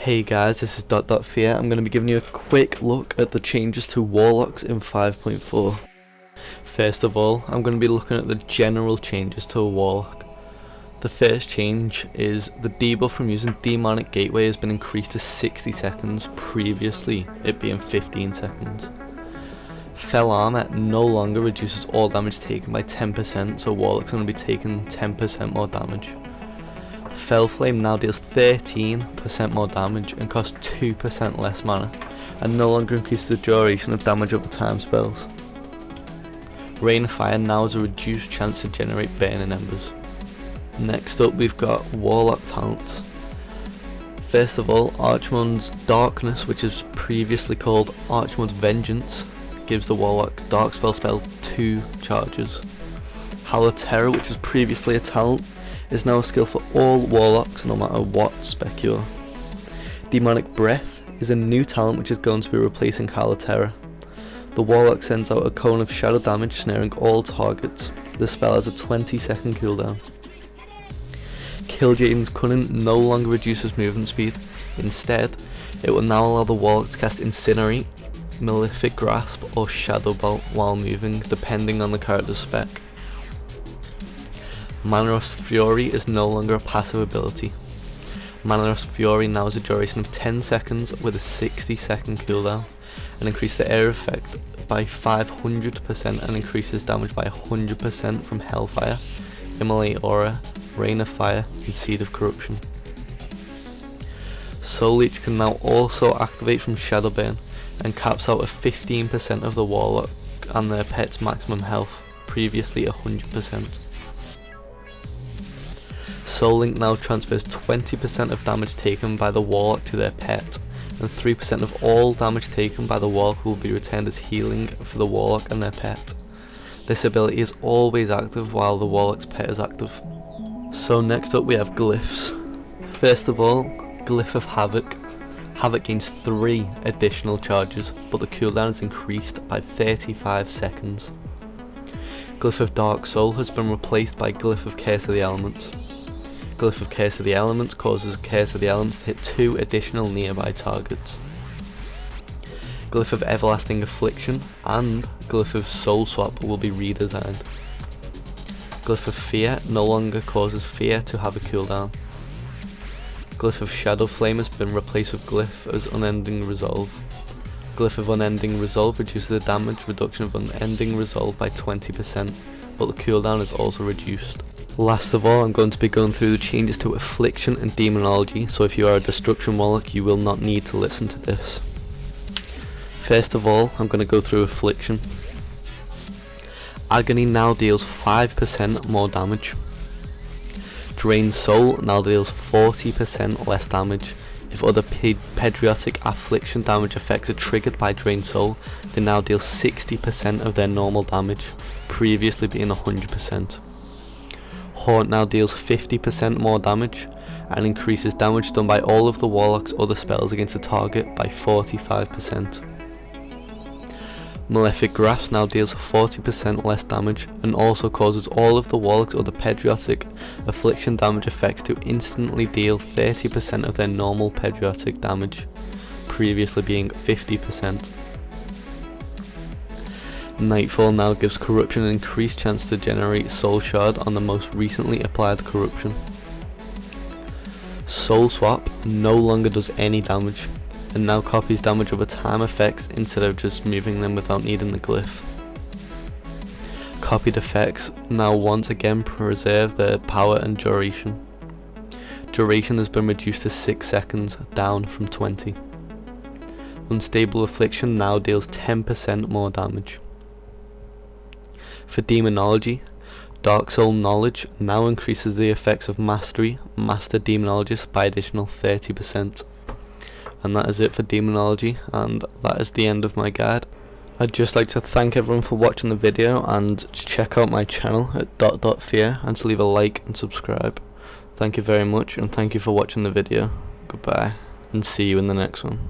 Hey guys, this is Fear. I'm going to be giving you a quick look at the changes to Warlocks in 5.4. First of all, I'm going to be looking at the general changes to a Warlock. The first change is the debuff from using Demonic Gateway has been increased to 60 seconds, previously it being 15 seconds. Fell Armor no longer reduces all damage taken by 10%, so Warlock's going to be taking 10% more damage. Fell Flame now deals 13% more damage and costs 2% less mana, and no longer increases the duration of damage over time spells. Rain of Fire now has a reduced chance to generate Burning Embers. Next up we've got Warlock talents. First of all, Archmon's Darkness, which is previously called Archmon's Vengeance, gives the Warlock Dark Spell 2 charges. Howl of Terror, which was previously a talent, is now a skill for all Warlocks no matter what spec you are. Demonic Breath is a new talent which is going to be replacing Howl of Terror. The Warlock sends out a cone of shadow damage snaring all targets. The spell has a 20-second cooldown. Killjaden's Cunning no longer reduces movement speed. Instead, it will now allow the Warlock to cast Incinerate, Malefic Grasp or Shadow Bolt while moving, depending on the character's spec. Manaros Fury is no longer a passive ability. Manaros Fury now has a duration of 10 seconds with a 60-second cooldown, and increases the air effect by 500% and increases damage by 100% from Hellfire, Immolate Aura, Rain of Fire and Seed of Corruption. Soul Leech can now also activate from Shadowburn and caps out at 15% of the Warlock and their pet's maximum health, previously 100%. Soul Link now transfers 20% of damage taken by the Warlock to their pet, and 3% of all damage taken by the Warlock will be returned as healing for the Warlock and their pet. This ability is always active while the Warlock's pet is active. So next up we have Glyphs. First of all, Glyph of Havoc. Havoc gains 3 additional charges, but the cooldown is increased by 35 seconds. Glyph of Dark Soul has been replaced by Glyph of Curse of the Elements. Glyph of Curse of the Elements causes Curse of the Elements to hit 2 additional nearby targets. Glyph of Everlasting Affliction and Glyph of Soul Swap will be redesigned. Glyph of Fear no longer causes Fear to have a cooldown. Glyph of Shadow Flame has been replaced with Glyph as Unending Resolve. Glyph of Unending Resolve reduces the damage reduction of Unending Resolve by 20%, but the cooldown is also reduced. Last of all, I'm going to be going through the changes to Affliction and Demonology, so if you are a Destruction Warlock you will not need to listen to this. First of all, I'm going to go through Affliction. Agony now deals 5% more damage. Drained Soul now deals 40% less damage. If other Patriotic Affliction damage effects are triggered by Drained Soul, they now deal 60% of their normal damage, previously being 100%. Haunt now deals 50% more damage, and increases damage done by all of the Warlock's other spells against the target by 45%. Malefic Grasp now deals 40% less damage, and also causes all of the Warlock's other Patriotic Affliction damage effects to instantly deal 30% of their normal Patriotic damage, previously being 50%. Nightfall now gives Corruption an increased chance to generate Soul Shard on the most recently applied Corruption. Soul Swap no longer does any damage, and now copies damage over time effects instead of just moving them without needing the Glyph. Copied effects now once again preserve their power and duration. Duration has been reduced to 6 seconds, down from 20. Unstable Affliction now deals 10% more damage. For Demonology, Dark Soul Knowledge now increases the effects of Mastery, Master Demonologist by additional 30%. And that is it for Demonology, and that is the end of my guide. I'd just like to thank everyone for watching the video, and check out my channel at .fear and to leave a like and subscribe. Thank you very much, and thank you for watching the video. Goodbye, and see you in the next one.